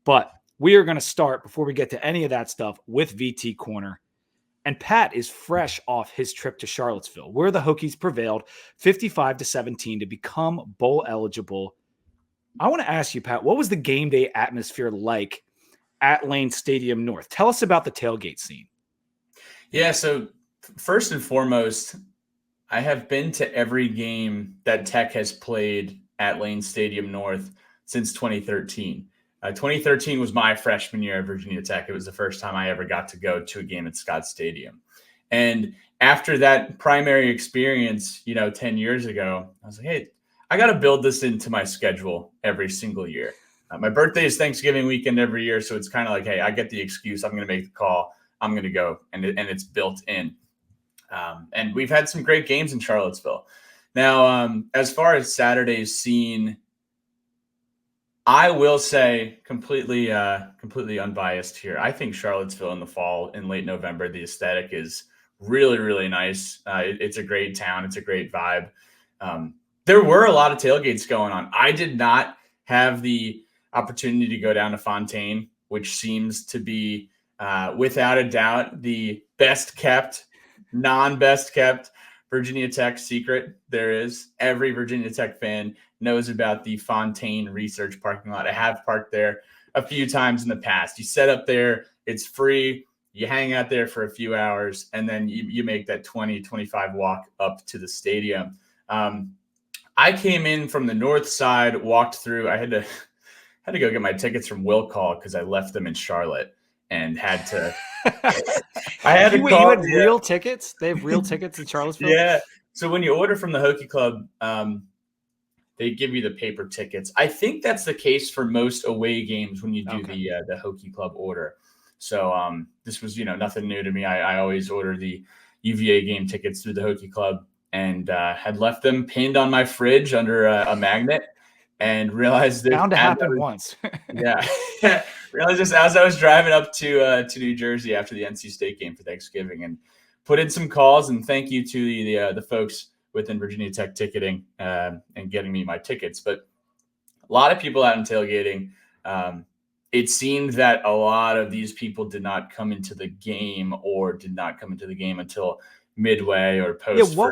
But we are going to start, before we get to any of that stuff, with VT Corner. And Pat is fresh off his trip to Charlottesville, where the Hokies prevailed 55-17 to become bowl eligible. I want to ask you, Pat, what was the game day atmosphere like at Lane Stadium North? Tell us about the tailgate scene. Yeah, so first and foremost, I have been to every game that Tech has played at Lane Stadium North since 2013. 2013 was my freshman year at Virginia Tech. It was the first time I ever got to go to a game at Scott Stadium. And after that primary experience, 10 years ago, I was like, hey, I got to build this into my schedule every single year. My birthday is Thanksgiving weekend every year, so it's kind of like, hey, I get the excuse. I'm going to make the call. I'm going to go, and it's built in. And we've had some great games in Charlottesville. Now, as far as Saturday's scene, I will say completely unbiased here. I think Charlottesville in the fall, in late November, the aesthetic is really, really nice. It's a great town. It's a great vibe. There were a lot of tailgates going on. I did not have the opportunity to go down to Fontaine, which seems to be, without a doubt, the best kept, non-best kept Virginia Tech secret there is. Every Virginia Tech fan knows about the Fontaine Research parking lot. I have parked there a few times in the past. You set up there, it's free. You hang out there for a few hours, and then you make that 20-25 walk up to the stadium. I came in from the north side, walked through. I had to go get my tickets from Will Call because I left them in Charlotte and had to. I had to call. You had real tickets? They have real tickets in Charlottesville? Yeah. So when you order from the Hokie Club, they give you the paper tickets. I think that's the case for most away games when you do the Hokie Club order. So this was, nothing new to me. I always order the UVA game tickets through the Hokie Club, and had left them pinned on my fridge under a magnet, and realized that bound to happen once. Yeah. Realized this as I was driving up to New Jersey after the NC State game for Thanksgiving, and put in some calls, and thank you to the folks within Virginia Tech ticketing and getting me my tickets. But a lot of people out in tailgating. It seemed that a lot of these people did not come into the game until midway or post. Yeah,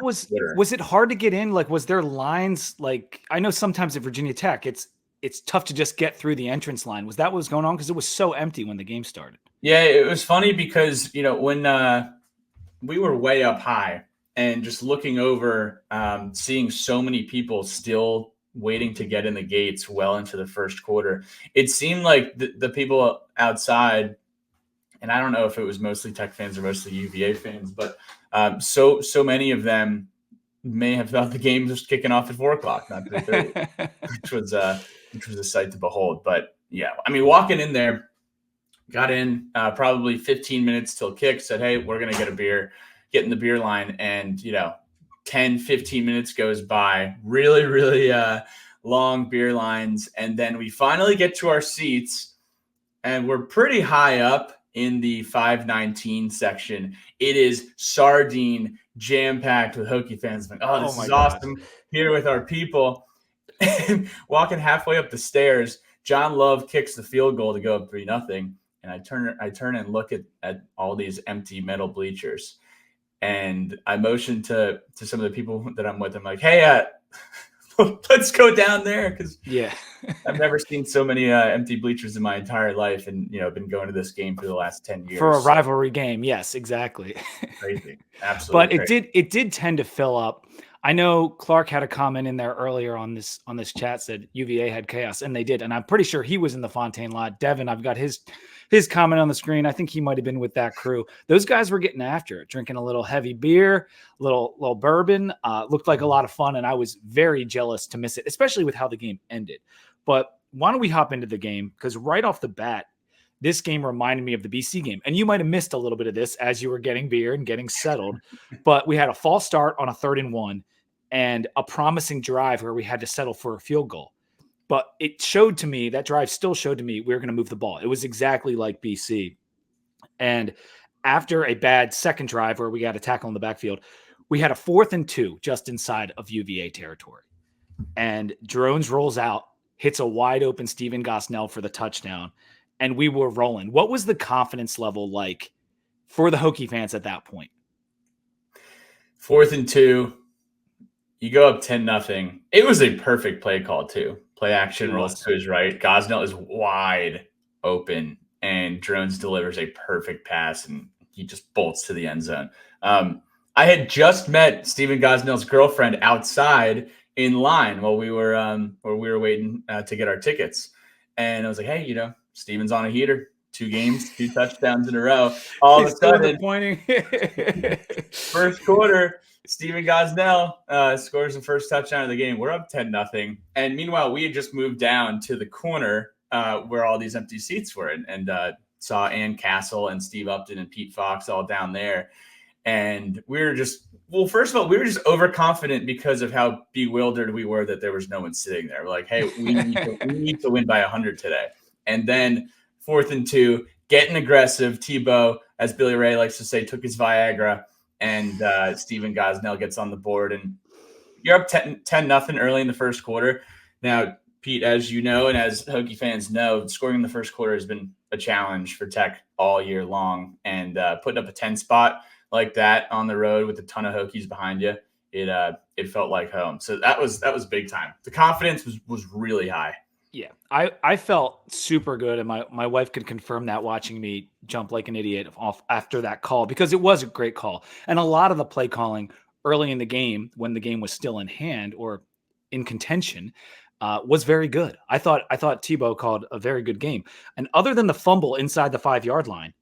was it hard to get in? Like, was there lines? Like, I know sometimes at Virginia Tech, it's tough to just get through the entrance line. Was that what was going on? Because it was so empty when the game started. Yeah, it was funny because, when we were way up high and just looking over, seeing so many people still waiting to get in the gates well into the first quarter, it seemed like the people outside, and I don't know if it was mostly Tech fans or mostly UVA fans, but so many of them may have thought the game was kicking off at 4:00, not 3:30, which was a sight to behold. But yeah, I mean, walking in there, got in probably 15 minutes till kick, said, hey, we're going to get a beer, get in the beer line. And, 10, 15 minutes goes by, really, really long beer lines. And then we finally get to our seats, and we're pretty high up in the 519 section. It is sardine jam-packed with Hokie fans. Like, this is awesome. Here with our people. And walking halfway up the stairs, John Love kicks the field goal to go up 3-0. And I turn and look at all these empty metal bleachers. And I motioned to some of the people that I'm with. I'm like, hey, let's go down there. Because I've never seen so many empty bleachers in my entire life, and been going to this game for the last 10 years. For a rivalry game, yes, exactly. Crazy, absolutely. But crazy. it did tend to fill up. I know Clark had a comment in there earlier on this chat, said UVA had chaos, and they did. And I'm pretty sure he was in the Fontaine lot. Devin, I've got his comment on the screen. I think he might have been with that crew. Those guys were getting after it, drinking a little heavy beer, little bourbon. Looked like a lot of fun, and I was very jealous to miss it, especially with how the game ended. But why don't we hop into the game? Because right off the bat, this game reminded me of the BC game. And you might have missed a little bit of this as you were getting beer and getting settled. But we had a false start on a 3rd and 1 and a promising drive where we had to settle for a field goal. But it showed to me, that drive still showed to me we were going to move the ball. It was exactly like BC. And after a bad second drive where we got a tackle in the backfield, we had a 4th and 2 just inside of UVA territory. And Drones rolls out, hits a wide open Steven Gosnell for the touchdown. and we were rolling. What was the confidence level like for the Hokie fans at that point? 4th and 2, you go up 10-0. It was a perfect play call too. Play action rolls to his right. Gosnell is wide open, and Drones delivers a perfect pass, and he just bolts to the end zone. I had just met Stephen Gosnell's girlfriend outside in line while we were waiting to get our tickets, and I was like, "Hey, Stephen's on a heater. 2 games, 2 touchdowns in a row. All of a sudden, pointing. first quarter, Stephen Gosnell scores the first touchdown of the game. We're up 10-0. And meanwhile, we had just moved down to the corner where all these empty seats were, and saw Ann Castle and Steve Upton and Pete Fox all down there. And we were just, first of all, we were just overconfident because of how bewildered we were that there was no one sitting there. We're like, hey, we need to win by 100 today. And then 4th and 2, getting aggressive. Tebow, as Billy Ray likes to say, took his Viagra, and Stephen Gosnell gets on the board, and you're up 10-0 early in the first quarter. Now, Pete, as you know, and as Hokie fans know, scoring in the first quarter has been a challenge for Tech all year long, and putting up a 10 spot like that on the road with a ton of Hokies behind you, it felt like home. So that was big time. The confidence was really high. Yeah, I felt super good, and my wife could confirm that watching me jump like an idiot off after that call, because it was a great call. And a lot of the play calling early in the game, when the game was still in hand or in contention, was very good. I thought Tebow called a very good game. And other than the fumble inside the 5-yard line,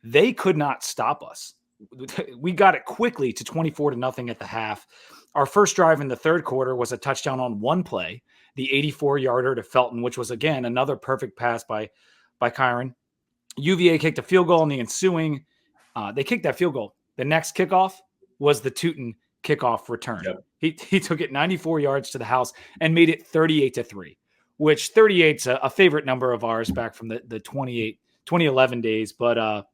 they could not stop us. We got it quickly to 24-0 at the half. Our first drive in the third quarter was a touchdown on one play, the 84-yarder to Felton, which was, again, another perfect pass by Kyron. UVA kicked a field goal in the ensuing. They kicked that field goal. The next kickoff was the Tootin kickoff return. Yep. He took it 94 yards to the house and made it 38-3, which 38's a favorite number of ours back from the 2011 days. But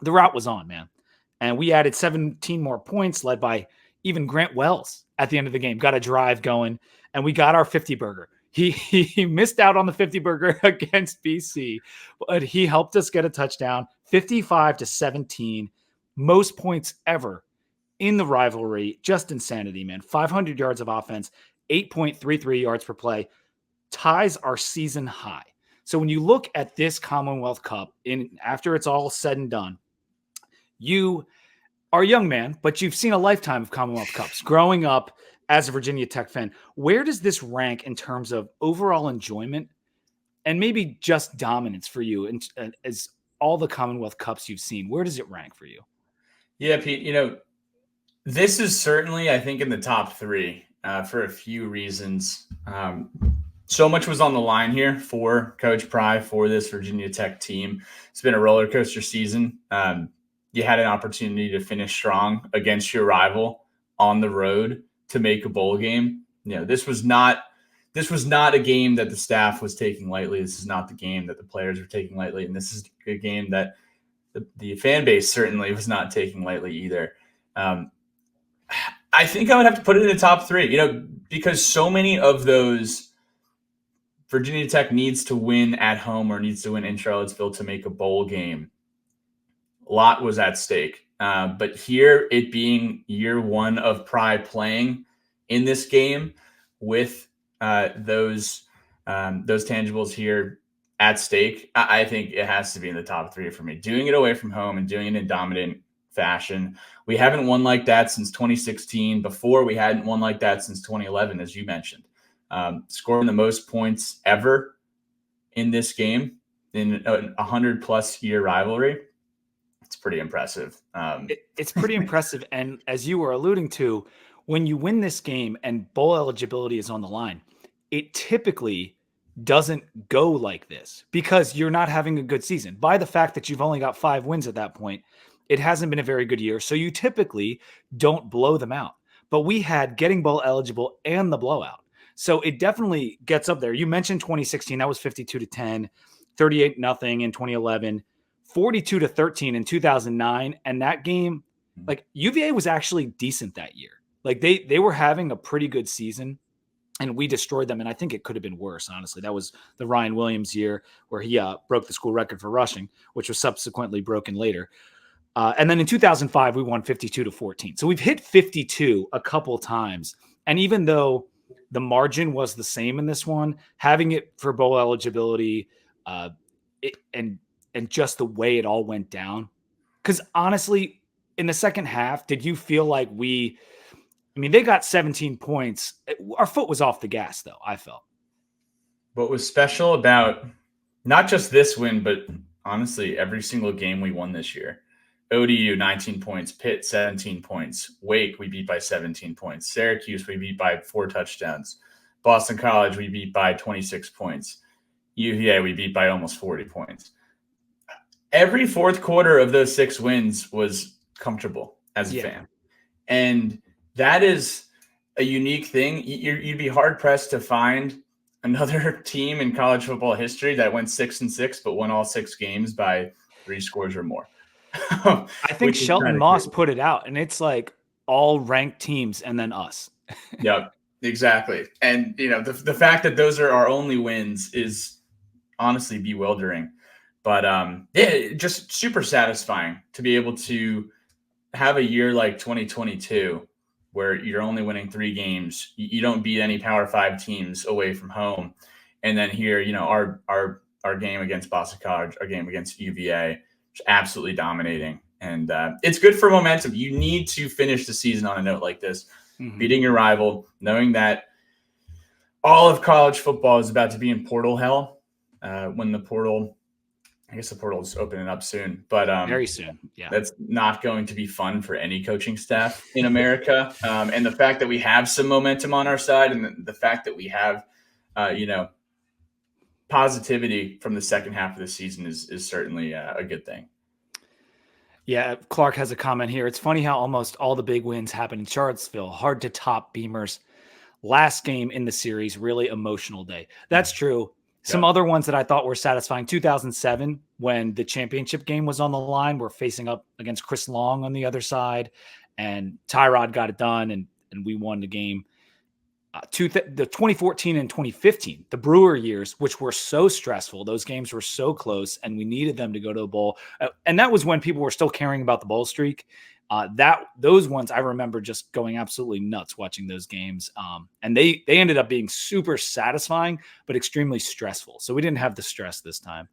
the route was on, man. And we added 17 more points, led by even Grant Wells at the end of the game. Got a drive going, and we got our 50-burger. He missed out on the 50-burger against BC, but he helped us get a touchdown, 55-17, most points ever in the rivalry. Just insanity, man. 500 yards of offense, 8.33 yards per play, ties our season high. So when you look at this Commonwealth Cup, after it's all said and done, you are a young man, but you've seen a lifetime of Commonwealth Cups growing up as a Virginia Tech fan. Where does this rank in terms of overall enjoyment and maybe just dominance for you, and as all the Commonwealth Cups you've seen? Where does it rank for you? Yeah, Pete, this is certainly, I think, in the top 3 for a few reasons. So much was on the line here for Coach Pry, for this Virginia Tech team. It's been a roller coaster season. You had an opportunity to finish strong against your rival on the road to make a bowl game. This was not a game that the staff was taking lightly. This is not the game that the players were taking lightly. And this is a game that the fan base certainly was not taking lightly either. I think I would have to put it in the top 3, because so many of those Virginia Tech needs to win at home or needs to win in Charlottesville to make a bowl game. A lot was at stake. But here, it being year 1 of Pry playing in this game with those tangibles here at stake, I think it has to be in the top 3 for me. Doing it away from home and doing it in dominant fashion. We haven't won like that since 2016. Before, we hadn't won like that since 2011, as you mentioned. Scoring the most points ever in this game in a 100-plus year rivalry. It's pretty impressive. It's pretty impressive. And as you were alluding to, when you win this game and bowl eligibility is on the line, it typically doesn't go like this because you're not having a good season. By the fact that you've only got 5 wins at that point, it hasn't been a very good year. So you typically don't blow them out. But we had getting bowl eligible and the blowout. So it definitely gets up there. You mentioned 2016. That was 52-10, 38-0 in 2011. 42-13 in 2009. And that game, like UVA was actually decent that year. Like they were having a pretty good season. and we destroyed them. And I think it could have been worse, honestly. That was the Ryan Williams year where he broke the school record for rushing, which was subsequently broken later. And then in 2005, we won 52-14. So we've hit 52 a couple times. And even though the margin was the same in this one, having it for bowl eligibility and just the way it all went down. Because honestly, in the second half, did you feel like they got 17 points. Our foot was off the gas, though, I felt. What was special about not just this win, but honestly, every single game we won this year. ODU, 19 points. Pitt, 17 points. Wake, we beat by 17 points. Syracuse, we beat by 4 touchdowns. Boston College, we beat by 26 points. UVA, we beat by almost 40 points. Every fourth quarter of those 6 wins was comfortable as a fan. And that is a unique thing. You'd be hard-pressed to find another team in college football history that went 6-6 but won all 6 games by 3 scores or more. I think Shelton Moss put it out, and it's like all ranked teams and then us. Yep, exactly. And, the fact that those are our only wins is honestly bewildering. But, just super satisfying to be able to have a year like 2022 where you're only winning 3 games. You don't beat any Power 5 teams away from home. And then here, our game against Boston College, our game against UVA, absolutely dominating. And it's good for momentum. You need to finish the season on a note like this, beating your rival, knowing that all of college football is about to be in portal hell when the portal – I guess the portal is opening up soon, but very soon. Yeah, that's not going to be fun for any coaching staff in America. And the fact that we have some momentum on our side, and the fact that we have, positivity from the second half of the season is certainly a good thing. Yeah, Clark has a comment here. It's funny how almost all the big wins happen in Charlottesville. Hard to top Beamer's last game in the series. Really emotional day. That's true. Some other ones that I thought were satisfying. 2007, when the championship game was on the line, we're facing up against Chris Long on the other side, and Tyrod got it done, and we won the game. The 2014 and 2015, the Brewer years, which were so stressful. Those games were so close, and we needed them to go to a bowl. And that was when people were still caring about the bowl streak. Those ones I remember just going absolutely nuts watching those games. And they ended up being super satisfying, but extremely stressful. So we didn't have the stress this time.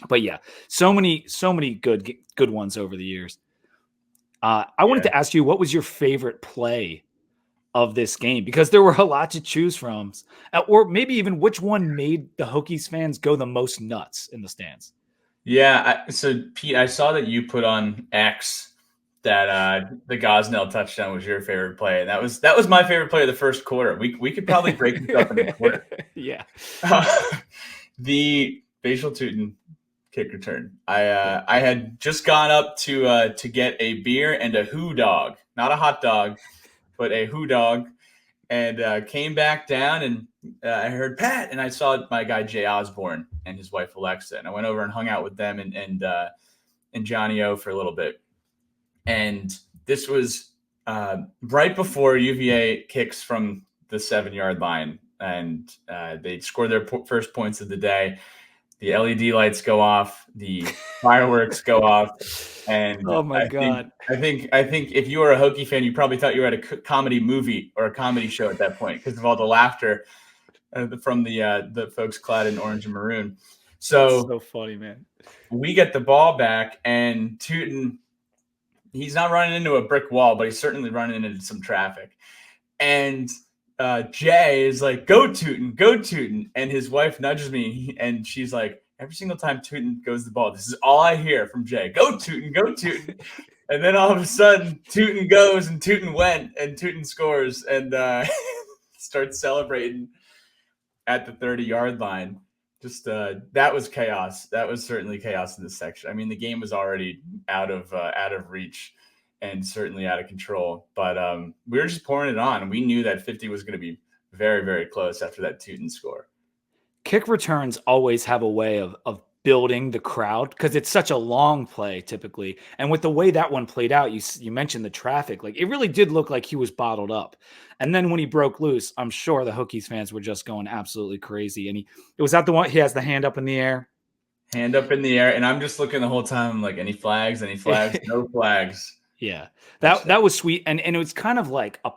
But yeah, so many good ones over the years. I wanted to ask you, what was your favorite play of this game? Because there were a lot to choose from, or maybe even which one made the Hokies fans go the most nuts in the stands. Yeah. So Pete, I saw that you put on X that the Gosnell touchdown was your favorite play. And that was my favorite play of the first quarter. We could probably break this up in a quarter. Yeah. The Facial Tootin kick return. I had just gone up to get a beer and a Who dog, not a hot dog, but a Who dog, and came back down, and I heard Pat, and I saw my guy Jay Osborne and his wife Alexa, and I went over and hung out with them and Johnny O for a little bit. And this was right before UVA kicks from the 7-yard line, and they score their first points of the day. The LED lights go off, the fireworks go off, and oh my God! I think if you were a Hokie fan, you probably thought you were at a comedy movie or a comedy show at that point because of all the laughter from the folks clad in orange and maroon. That's so funny, man. We get the ball back, and Tootin, he's not running into a brick wall, but he's certainly running into some traffic. And Jay is like, go Tootin, go Tootin. And his wife nudges me, and she's like, every single time Tootin goes the ball, this is all I hear from Jay. Go Tootin, go Tootin. And then all of a sudden, Tootin goes, and Tootin went, and Tootin scores, and starts celebrating at the 30-yard line. Just that was chaos. That was certainly chaos in this section. I mean, the game was already out of reach and certainly out of control. But we were just pouring it on, and we knew that 50 was going to be very, very close after that Tootin score. Kick returns always have a way of building the crowd because it's such a long play typically. And with the way that one played out, you mentioned the traffic, like it really did look like he was bottled up. And then when he broke loose, I'm sure the Hokies fans were just going absolutely crazy. And it was that the one, he has the hand up in the air. Hand up in the air. And I'm just looking the whole time, like, any flags, no flags. Yeah, that was sweet. And it was kind of like a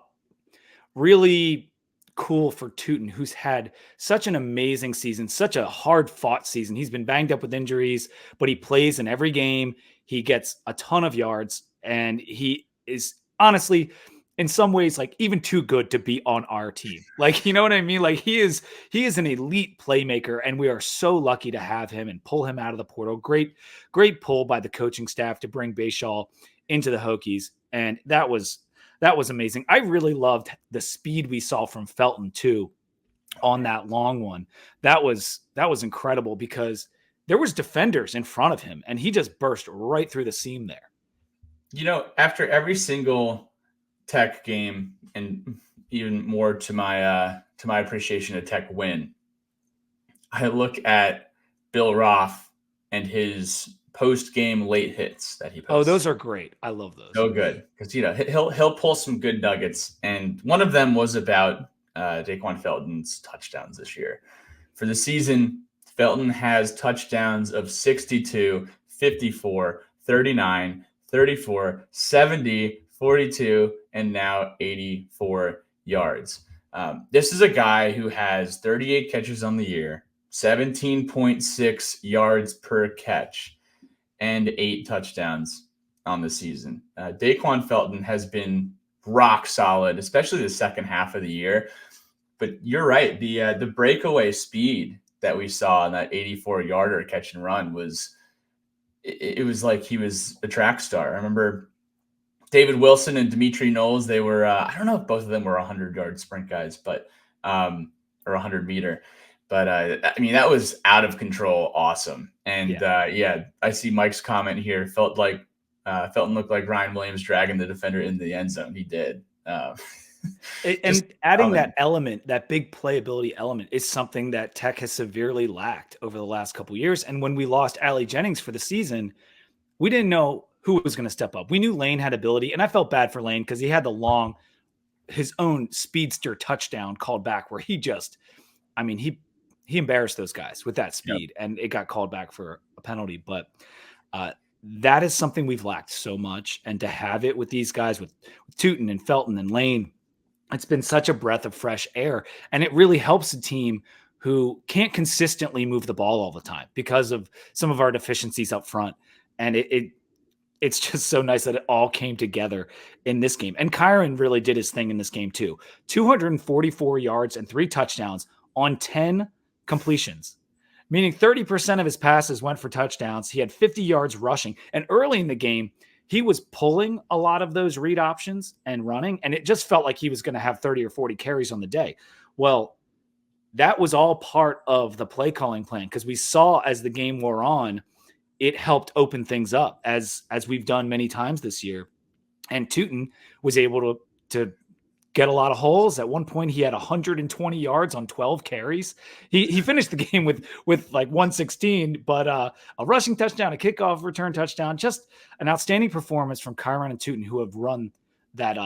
really cool for Tootin, who's had such an amazing season, such a hard fought season. He's been banged up with injuries, but he plays in every game. He gets a ton of yards, and he is honestly, in some ways, like even too good to be on our team. Like, you know what I mean? Like he is an elite playmaker, and we are so lucky to have him and pull him out of the portal. Great pull by the coaching staff to bring Bashaw into the Hokies. And that was amazing. I really loved the speed we saw from Felton too on that long one. That was incredible because there was defenders in front of him and he just burst right through the seam there. After every single Tech game, and even more to my appreciation of Tech win, I look at Bill Roth and his post-game late hits that he posts. Oh, those are great. I love those. So good because he'll pull some good nuggets, and one of them was about Daquan Felton's touchdowns this year. For the season, Felton has touchdowns of 62, 54, 39, 34, 70, 42, and now 84 yards. This is a guy who has 38 catches on the year, 17.6 yards per catch, and 8 touchdowns on the season. Daquan Felton has been rock solid, especially the second half of the year. But you're right. The breakaway speed that we saw in that 84-yarder catch and run was like he was a track star. I remember David Wilson and Dimitri Knowles. They were I don't know if both of them were 100-yard sprint guys, but or 100-meter. But I mean, that was out of control, awesome. And I see Mike's comment here. Felton looked like Ryan Williams dragging the defender into the end zone. He did. And adding that element, that big playability element, is something that Tech has severely lacked over the last couple of years. And when we lost Allie Jennings for the season, we didn't know who was going to step up. We knew Lane had ability, and I felt bad for Lane because he had his own speedster touchdown called back where he embarrassed those guys with that speed, and it got called back for a penalty. But that is something we've lacked so much. And to have it with these guys, with Tootin and Felton and Lane, it's been such a breath of fresh air. And it really helps a team who can't consistently move the ball all the time because of some of our deficiencies up front. And it's just so nice that it all came together in this game. And Kyron really did his thing in this game too. 244 yards and 3 touchdowns on 10 completions, meaning 30% of his passes went for touchdowns. He had 50 yards rushing. And early in the game, he was pulling a lot of those read options and running, and it just felt like he was going to have 30 or 40 carries on the day. Well, that was all part of the play calling plan because we saw as the game wore on, it helped open things up as we've done many times this year. And Tootin was able to get a lot of holes. At one point, he had 120 yards on 12 carries. He finished the game with like 116, but a rushing touchdown, a kickoff return touchdown, just an outstanding performance from Kyron and Tootin, who have run that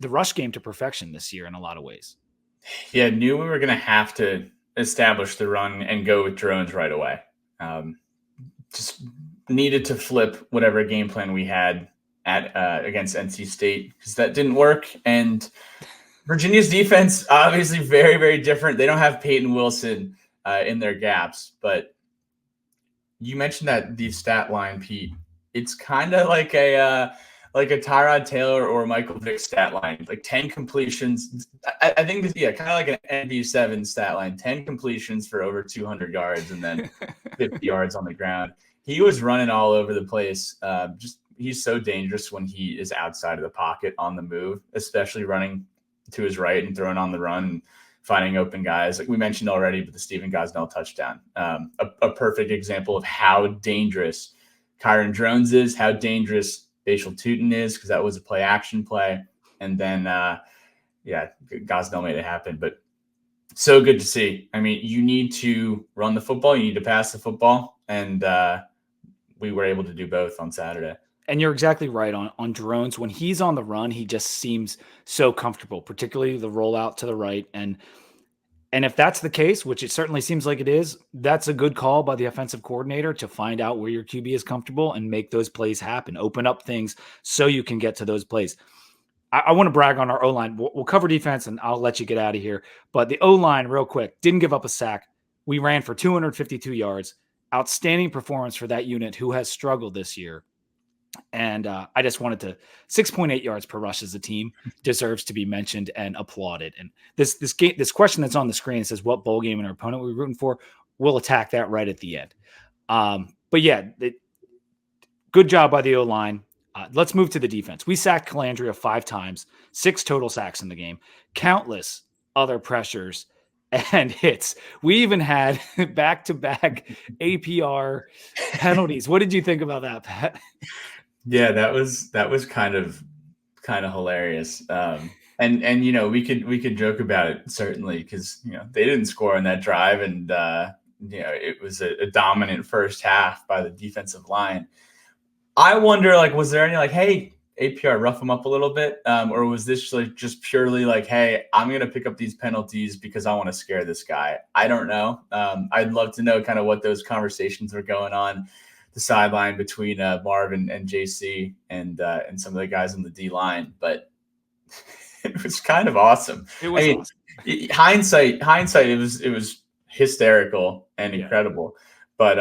the rush game to perfection this year in a lot of ways. Yeah, knew we were going to have to establish the run and go with drones right away. Just needed to flip whatever game plan we had against NC State because that didn't work. And Virginia's defense, obviously very, very different. They don't have Peyton Wilson in their gaps, but you mentioned that the stat line, Pete. It's kind of like a Tyrod Taylor or Michael Vick stat line, like 10 completions. I think kind of like an NB7 stat line, 10 completions for over 200 yards and then 50 yards on the ground. He was running all over the place. He's so dangerous when he is outside of the pocket on the move, especially running to his right and throwing on the run and finding open guys. Like we mentioned already, but the Stephen Gosnell touchdown, a perfect example of how dangerous Kyron Drones is, how dangerous Bashal Tootin is, because that was a play action play. And then, Gosnell made it happen. But so good to see. I mean, you need to run the football. You need to pass the football. and we were able to do both on Saturday. And you're exactly right on drones. When he's on the run, he just seems so comfortable, particularly the rollout to the right. And if that's the case, which it certainly seems like it is, that's a good call by the offensive coordinator to find out where your QB is comfortable and make those plays happen, open up things so you can get to those plays. I want to brag on our O-line. We'll cover defense, and I'll let you get out of here. But the O-line, real quick, didn't give up a sack. We ran for 252 yards. Outstanding performance for that unit who has struggled this year. And I just wanted to 6.8 yards per rush as a team deserves to be mentioned and applauded. And this question that's on the screen says, what bowl game and our opponent we're rooting for? We'll attack that right at the end. But yeah, good job by the O-line. Let's move to the defense. We sacked Calandria 5 times, 6 total sacks in the game, countless other pressures and hits. We even had back-to-back APR penalties. What did you think about that, Pat? Yeah, that was kind of hilarious. And you know, we could joke about it certainly because you know they didn't score on that drive, and you know it was a dominant first half by the defensive line. I wonder, like, was there any like, hey, APR, rough them up a little bit, or was this like just purely like, hey, I'm gonna pick up these penalties because I want to scare this guy? I don't know. I'd love to know kind of what those conversations were going on the sideline between Marvin and JC and some of the guys on the D line, but it was kind of awesome. It was awesome. Hindsight, it was hysterical and incredible. But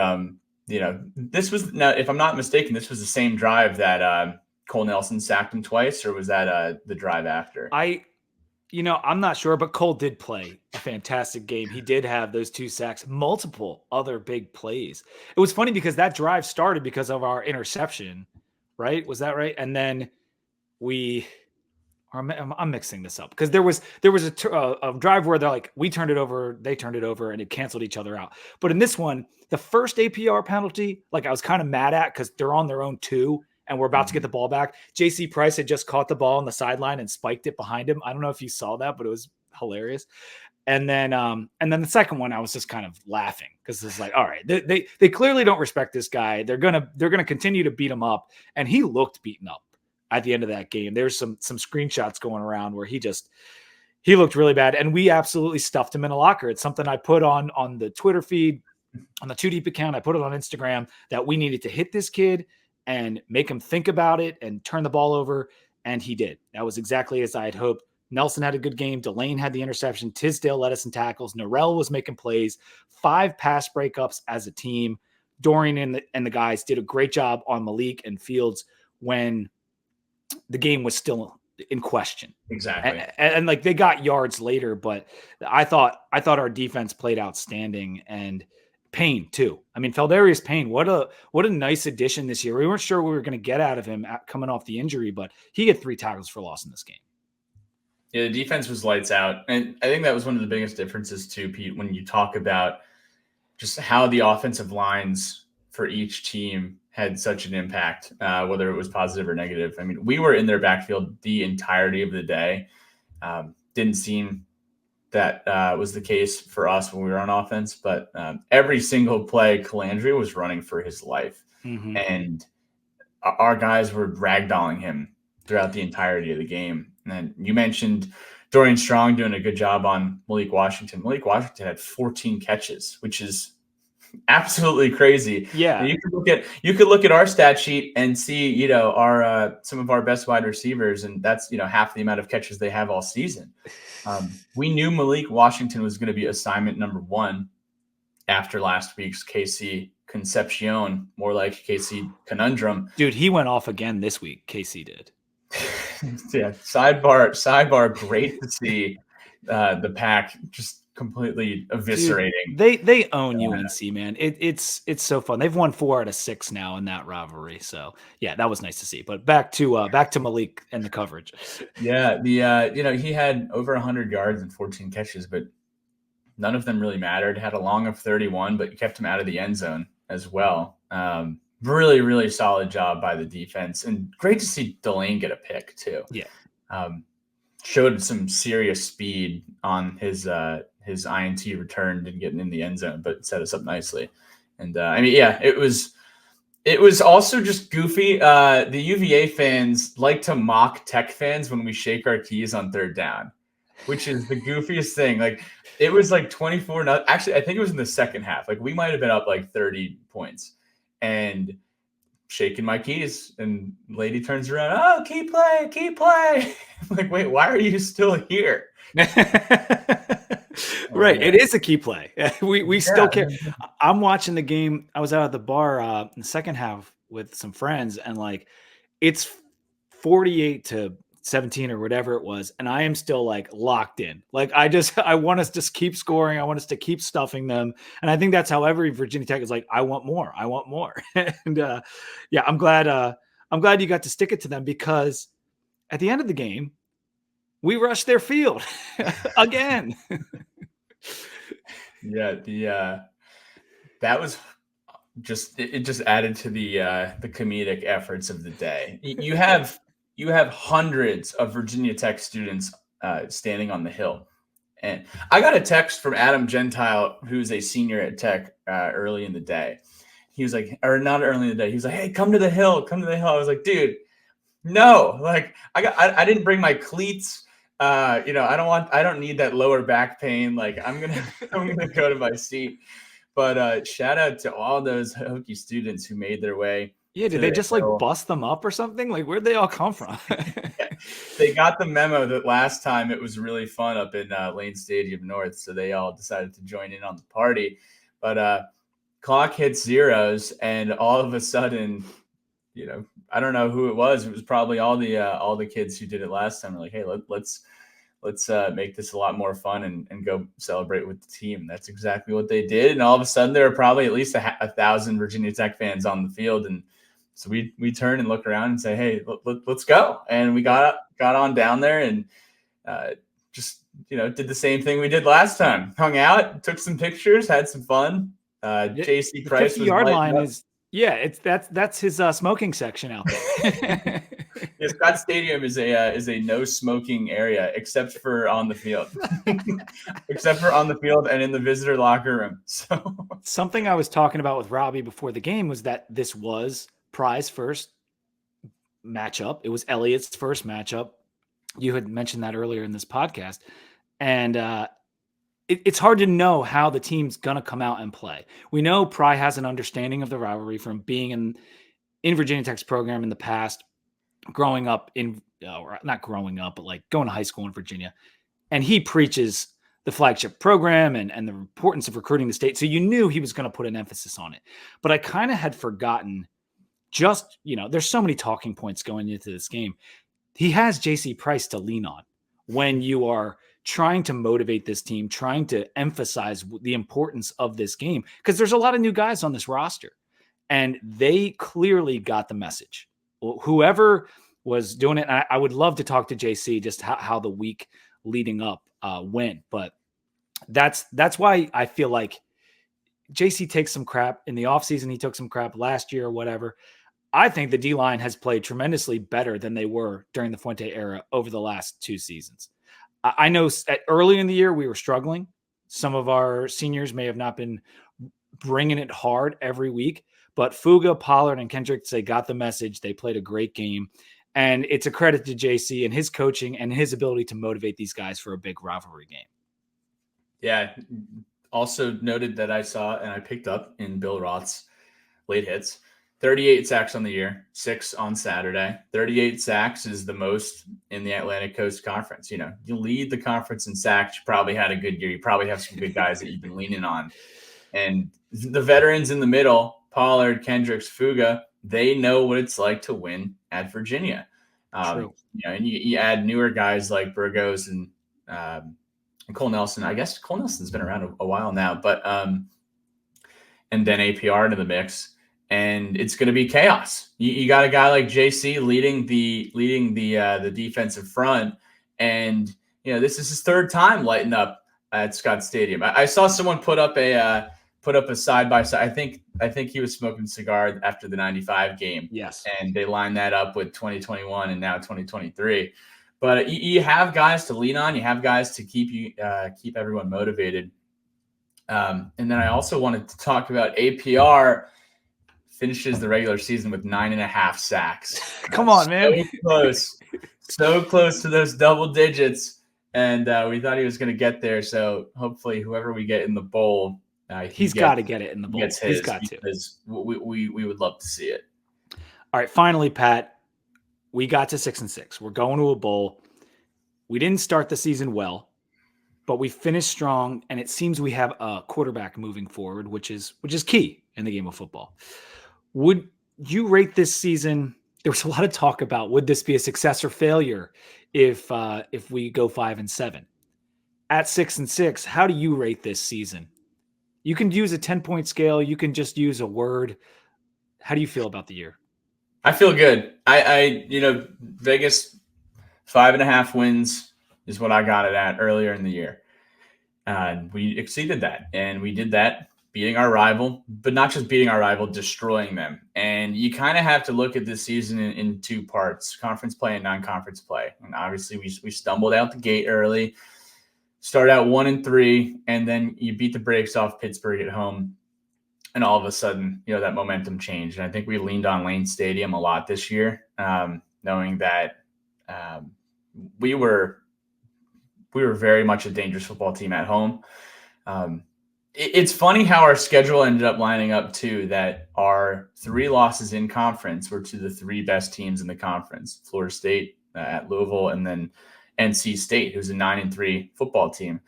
you know, this was now, if I'm not mistaken, this was the same drive that Cole Nelson sacked him twice, or was that the drive after? I'm not sure, but Cole did play a fantastic game. He did have those 2 sacks, multiple other big plays. It was funny because that drive started because of our interception, right? Was that right? And then I'm mixing this up because there was a drive where they're like, we turned it over, they turned it over, and it canceled each other out. But in this one, the first APR penalty, like I was kind of mad at because they're on their own 2. And we're about to get the ball back. JC Price had just caught the ball on the sideline and spiked it behind him. I don't know if you saw that, but it was hilarious. And then the second one, I was just kind of laughing because it's like, all right, they clearly don't respect this guy. They're gonna continue to beat him up, and he looked beaten up at the end of that game. There's some screenshots going around where he looked really bad, and we absolutely stuffed him in a locker. It's something I put on the Twitter feed, on the 2 Deep account. I put it on Instagram that we needed to hit this kid and make him think about it and turn the ball over. And he did. That was exactly as I had hoped. Nelson had a good game. Delane had the interception. Tisdale led us in tackles. Norrell was making plays. 5 pass breakups as a team. Dorian and the guys did a great job on Malik and Fields when the game was still in question. Exactly. And like they got yards later, but I thought our defense played outstanding, and Payne too. I mean, Feldarius Payne, what a nice addition this year. We weren't sure what we were going to get out of him coming off the injury, but he had 3 tackles for loss in this game. Yeah, the defense was lights out. And I think that was one of the biggest differences too, Pete, when you talk about just how the offensive lines for each team had such an impact, whether it was positive or negative. I mean, we were in their backfield the entirety of the day. Didn't seem that was the case for us when we were on offense, but every single play, Calandria was running for his life. Mm-hmm. And our guys were ragdolling him throughout the entirety of the game. And you mentioned Dorian Strong doing a good job on Malik Washington. Malik Washington had 14 catches, which is absolutely crazy. Yeah. And you could look at our stat sheet and see, you know, our some of our best wide receivers, and that's, you know, half the amount of catches they have all season. We knew Malik Washington was going to be assignment number 1 after last week's KC Concepcion, more like KC Conundrum. Dude, he went off again this week. KC did. Yeah. Sidebar. Great to see the Pack just completely eviscerating. Dude, they own UNC, man. It's so fun. They've won 4 out of 6 now in that rivalry. So yeah, that was nice to see. But back to Malik and the coverage. Yeah, you know, he had over 100 yards and 14 catches, but none of them really mattered. Had a long of 31, but you kept him out of the end zone as well. Really, really solid job by the defense, and great to see Delane get a pick too. Yeah, showed some serious speed on his INT return and getting in the end zone, but set us up nicely. And I mean, yeah, it was also just goofy. The UVA fans like to mock Tech fans when we shake our keys on third down, which is the goofiest thing. Like it was like 24. Actually, I think it was in the second half. Like we might have been up like 30 points, and shaking my keys, and lady turns around. Oh, key play, key play. I'm like, wait, why are you still here? Right. It is a key play. We still care. Yeah. I'm watching the game. I was out at the bar in the second half with some friends, and like it's 48-17 or whatever it was, and I am still like locked in. Like I want us to just keep scoring. I want us to keep stuffing them, and I think that's how every Virginia Tech is like. I want more. I want more. And yeah, I'm glad you got to stick it to them, because at the end of the game, we rushed their field again. Yeah, that was just it just added to the comedic efforts of the day. You have hundreds of Virginia Tech students standing on the hill. And I got a text from Adam Gentile, who's a senior at Tech, early in the day. He was like, or not early in the day. He was like, "Hey, come to the hill, come to the hill." I was like, "Dude, no, like I didn't bring my cleats. I don't need that lower back pain. Like I'm gonna go to my seat." But shout out to all those Hokie students who made their way. Yeah, did they just like bust them up or something? Like where'd they all come from? Yeah, they got the memo that last time it was really fun up in Lane Stadium North, so they all decided to join in on the party. But clock hits zeros, and all of a sudden, I don't know who it was. It was probably all the kids who did it last time. They're like, "Hey, let's make this a lot more fun and go celebrate with the team." That's exactly what they did. And all of a sudden, there were probably at least 1,000 Virginia Tech fans on the field. And so we turn and look around and say, "Hey, let's go." And we got on down there and just did the same thing we did last time. Hung out, took some pictures, had some fun. JC Price, the 50-yard line is. Yeah, that's his smoking section out there. Yeah, Scott Stadium is a no smoking area except for on the field, except for on the field and in the visitor locker room. So something I was talking about with Robbie before the game was that this was Pry's first matchup. It was Elliott's first matchup. You had mentioned that earlier in this podcast, and it's hard to know how the team's going to come out and play. We know Pry has an understanding of the rivalry from being in Virginia Tech's program in the past, growing up or not growing up, but like going to high school in Virginia. And he preaches the flagship program and the importance of recruiting the state. So you knew he was going to put an emphasis on it. But I kind of had forgotten there's so many talking points going into this game. He has JC Price to lean on when you are trying to motivate this team, trying to emphasize the importance of this game, because there's a lot of new guys on this roster and they clearly got the message. Whoever was doing it, I would love to talk to JC just how the week leading up went, but that's why I feel like JC takes some crap in the offseason. He took some crap last year or whatever. I think the D-line has played tremendously better than they were during the Fuente era over the last 2 seasons. I know early in the year we were struggling. Some of our seniors may have not been bringing it hard every week, but Fuga, Pollard, and Kendricks, they got the message. They played a great game, and it's a credit to JC and his coaching and his ability to motivate these guys for a big rivalry game. Yeah. Also noted that I saw and I picked up in Bill Roth's late hits, 38 sacks on the year, 6 on Saturday. 38 sacks is the most in the Atlantic Coast Conference. You lead the conference in sacks. You probably had a good year. You probably have some good guys that you've been leaning on. And the veterans in the middle, Pollard, Kendricks, Fuga, they know what it's like to win at Virginia. True. And you add newer guys like Burgos and Cole Nelson. I guess Cole Nelson's been around a while now, but and then APR into the mix. And it's going to be chaos. You got a guy like JC leading the defensive front, and this is his 3rd time lighting up at Scott Stadium. I saw someone put up a side by side. I think he was smoking a cigar after the '95 game. Yes, and they lined that up with 2021 and now 2023. But you have guys to lean on. You have guys to keep everyone motivated. And then I also wanted to talk about APR finishes the regular season with 9.5 sacks. Come on, man. So close to those double digits. And we thought he was going to get there. So hopefully whoever we get in the bowl, he's got to get it in the bowl. He's got to. Because we would love to see it. All right, finally, Pat, we got to 6-6. We're going to a bowl. We didn't start the season well, but we finished strong, and it seems we have a quarterback moving forward, which is key in the game of football. Would you rate this season? There was a lot of talk about would this be a success or failure if we go 5-7. At 6-6, how do you rate this season? You can use a 10-point scale. You can just use a word. How do you feel about the year? I feel good. I Vegas 5.5 wins is what I got it at earlier in the year. And we exceeded that. And we did that beating our rival, but not just beating our rival, destroying them. And you kind of have to look at this season in two parts, conference play and non-conference play. And obviously we stumbled out the gate early, started out 1-3, and then you beat the brakes off Pittsburgh at home. And all of a sudden, that momentum changed. And I think we leaned on Lane Stadium a lot this year, knowing that we were very much a dangerous football team at home. It's funny how our schedule ended up lining up too, that our 3 losses in conference were to the 3 best teams in the conference, Florida State at Louisville, and then NC State, who's a 9-3 football team.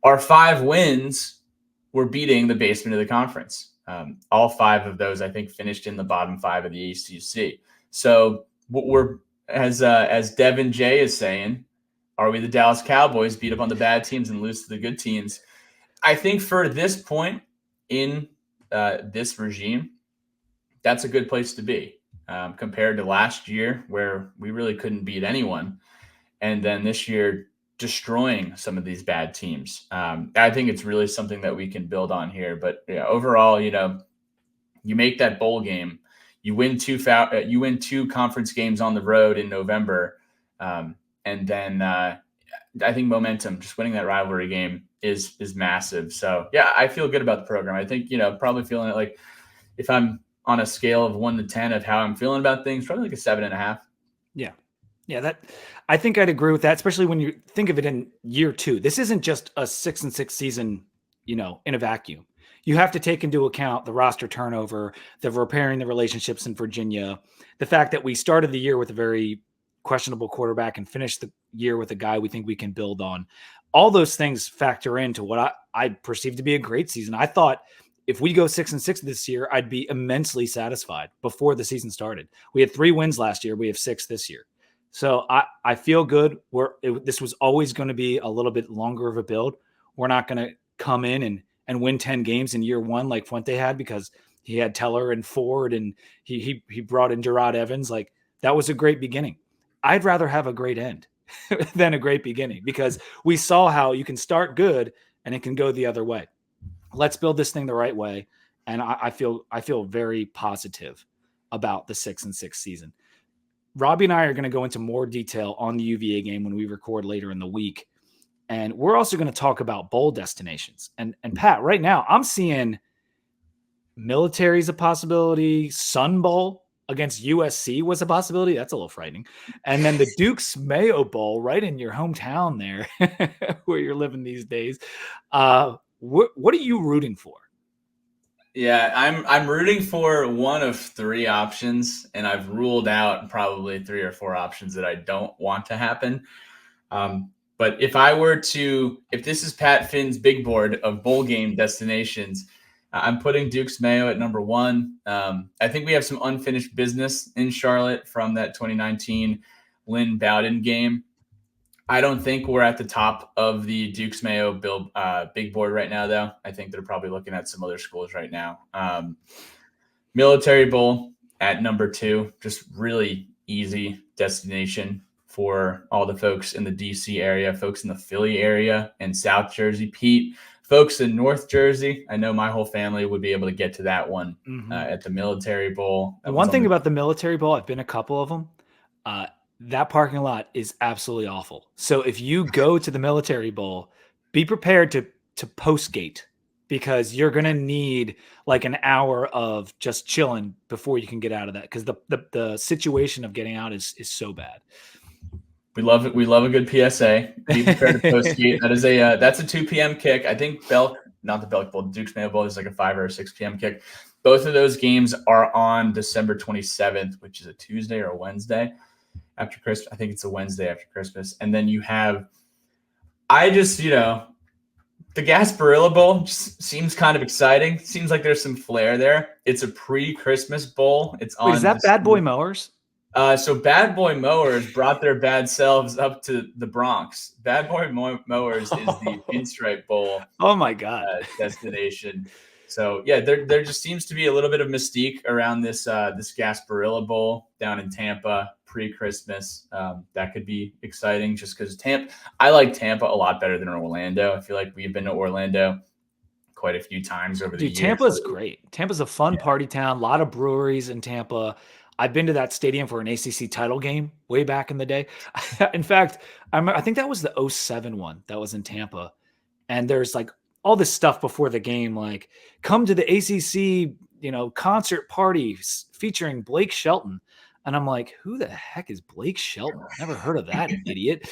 Our 5 wins were beating the basement of the conference. All 5 of those, I think, finished in the bottom 5 of the ACC. So we're, as Devin J is saying, are we the Dallas Cowboys, beat up on the bad teams and lose to the good teams? I think for this point in this regime, that's a good place to be compared to last year where we really couldn't beat anyone. And then this year, destroying some of these bad teams. I think it's really something that we can build on here. But overall, you make that bowl game, you win 2 conference games on the road in November. And then I think momentum, just winning that rivalry game is massive. So yeah, I feel good about the program. I think, probably feeling it like if I'm on a scale of 1 to 10 of how I'm feeling about things, probably like a 7.5. Yeah. Yeah. I think I'd agree with that, especially when you think of it in year 2. This isn't just a 6-6 season, in a vacuum. You have to take into account the roster turnover, the repairing the relationships in Virginia, the fact that we started the year with a very questionable quarterback and finished the year with a guy we think we can build on. All those things factor into what I perceive to be a great season. I thought if we go 6-6 this year, I'd be immensely satisfied before the season started. We had 3 wins last year. We have 6 this year. So I feel good. This was always going to be a little bit longer of a build. We're not going to come in and win 10 games in year 1 like Fuente had because he had Teller and Ford and he brought in Gerard Evans. Like that was a great beginning. I'd rather have a great end than a great beginning because we saw how you can start good and it can go the other way. Let's build this thing the right way. And I feel very positive about the 6-6 season. Robbie and I are going to go into more detail on the UVA game when we record later in the week. And we're also going to talk about bowl destinations. And Pat, right now I'm seeing Military's a possibility. Sun Bowl against USC was a possibility. That's a little frightening. And then the Duke's Mayo Bowl right in your hometown there where you're living these days. What are you rooting for? Yeah, I'm rooting for one of 3 options, and I've ruled out probably 3 or 4 options that I don't want to happen. But if this is Pat Finn's big board of bowl game destinations, I'm putting Duke's Mayo at number 1. I think we have some unfinished business in Charlotte from that 2019 Lynn Bowden game. I don't think we're at the top of the Duke's Mayo big board right now, though. I think they're probably looking at some other schools right now. Military Bowl at number 2, just really easy destination for all the folks in the DC area, folks in the Philly area and South Jersey. Pete, folks in North Jersey, I know my whole family would be able to get to that one at the Military Bowl. One thing about the Military Bowl, I've been a couple of them. That parking lot is absolutely awful. So if you go to the Military Bowl, be prepared to post gate because you're going to need like an hour of just chilling before you can get out of that. Because the situation of getting out is so bad. We love it. We love a good PSA. Be prepared to post skate. That is that's a 2 p.m. kick. I think not the Belk Bowl, Duke's Mayo Bowl is like a 5 or a 6 p.m. kick. Both of those games are on December 27th, which is a Tuesday or a Wednesday after Christmas. I think it's a Wednesday after Christmas. And then you have, the Gasparilla Bowl just seems kind of exciting. Seems like there's some flair there. It's a pre-Christmas bowl. It's on. Wait, is that Bad Boy Mowers? So Bad Boy Mowers brought their bad selves up to the Bronx. Bad Boy Mowers is the Pinstripe Bowl. Oh my God. Destination. So yeah, there just seems to be a little bit of mystique around this Gasparilla Bowl down in Tampa pre-Christmas. That could be exciting just because I like Tampa a lot better than Orlando. I feel like we've been to Orlando quite a few times over the years. Tampa's great. Tampa's a fun party town. A lot of breweries in Tampa. I've been to that stadium for an ACC title game way back in the day. In fact, I think that was the 07 one that was in Tampa. And there's like all this stuff before the game, like come to the ACC, concert party featuring Blake Shelton. And I'm like, who the heck is Blake Shelton? Never heard of that idiot.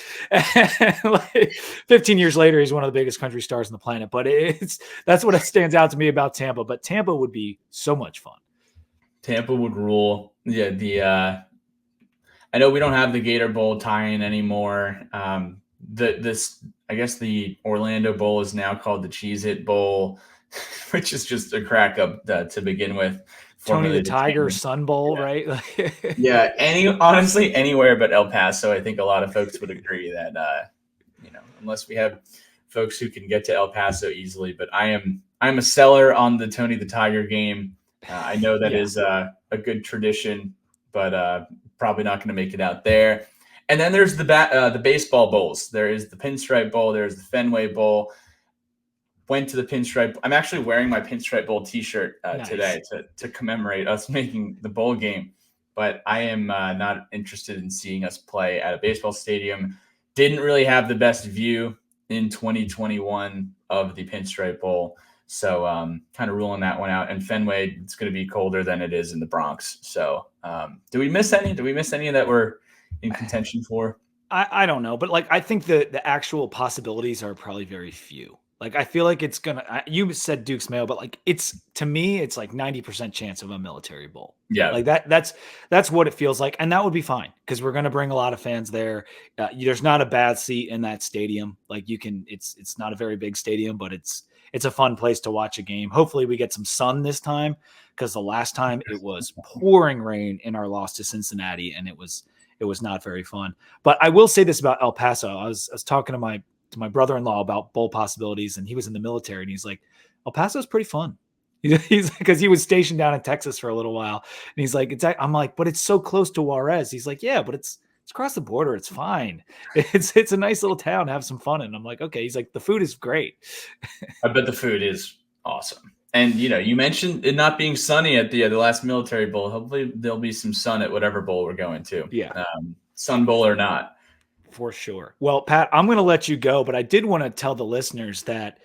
Like 15 years later, he's one of the biggest country stars on the planet. But that's what stands out to me about Tampa. But Tampa would be so much fun. Tampa would rule. Yeah, I know we don't have the Gator Bowl tie-in anymore. I guess the Orlando Bowl is now called the Cheez-It Bowl, which is just a crack up to begin with. Tony the Tiger Sun Bowl, right? Yeah, honestly, anywhere but El Paso. I think a lot of folks would agree that unless we have folks who can get to El Paso easily. But I'm a seller on the Tony the Tiger game. I know that is a good tradition, but probably not going to make it out there. And then there's the baseball bowls. There is the Pinstripe Bowl. There's the Fenway Bowl. Went to the Pinstripe. I'm actually wearing my Pinstripe Bowl T-shirt today to commemorate us making the bowl game. But I am not interested in seeing us play at a baseball stadium. Didn't really have the best view in 2021 of the Pinstripe Bowl. So kind of ruling that one out. And Fenway, it's going to be colder than it is in the Bronx. So do we miss any? Do we miss any that we're in contention for? I don't know. But like I think the actual possibilities are probably very few. Like I feel like it's going to – you said Duke's Mayo, but like to me, it's like 90% chance of a military bowl. Yeah. Like that's what it feels like. And that would be fine because we're going to bring a lot of fans there. There's not a bad seat in that stadium. Like it's not a very big stadium, but it's a fun place to watch a game. Hopefully we get some sun this time because the last time it was pouring rain in our loss to Cincinnati and it was not very fun. But I will say this about El Paso. I was talking to my brother-in-law about bowl possibilities, and he was in the military, and he's like, El Paso is pretty fun. He's because he was stationed down in Texas for a little while, and he's like, I'm like, but it's so close to Juarez. He's like, yeah, but it's across the border. It's fine. It's a nice little town. Have some fun. And I'm like, okay. He's like, the food is great. I bet the food is awesome. And you mentioned it not being sunny at the last military bowl. Hopefully there'll be some sun at whatever bowl we're going to. Yeah, Sun Bowl or not. For sure. Well, Pat, I'm going to let you go, but I did want to tell the listeners that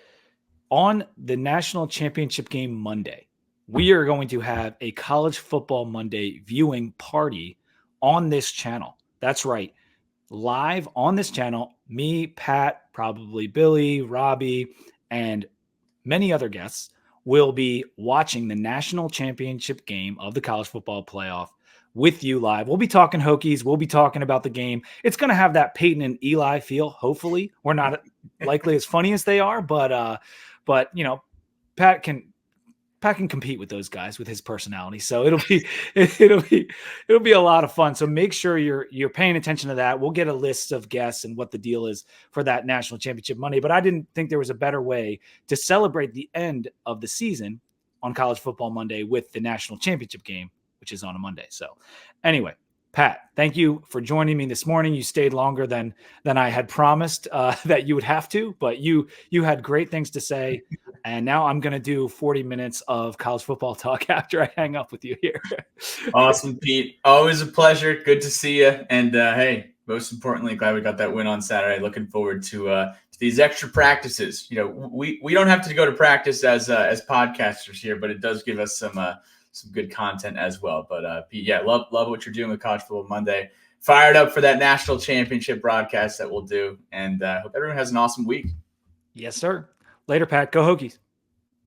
on the National Championship Game Monday, we are going to have a College Football Monday viewing party on this channel. That's right. Live on this channel, me, Pat, probably Billy, Robbie, and many other guests will be watching the National Championship Game of the College Football Playoff with you live. We'll be talking Hokies. We'll be talking about the game. It's going to have that Peyton and Eli feel. Hopefully, we're not likely as funny as they are, but Pat can compete with those guys with his personality. So it'll be a lot of fun. So make sure you're paying attention to that. We'll get a list of guests and what the deal is for that National Championship Monday. But I didn't think there was a better way to celebrate the end of the season on College Football Monday with the National Championship game, which is on a Monday. So anyway, Pat, thank you for joining me this morning. You stayed longer than I had promised that you would have to, but you had great things to say. And now I'm going to do 40 minutes of college football talk after I hang up with you here. Awesome, Pete. Always a pleasure. Good to see you. And hey, most importantly, glad we got that win on Saturday. Looking forward to these extra practices. We don't have to go to practice as podcasters here, but it does give us some good content as well. But Pete, yeah, love what you're doing with College Football Monday. Fired up for that national championship broadcast that we'll do, and hope everyone has an awesome week. Yes, sir. Later, Pat. Go Hokies.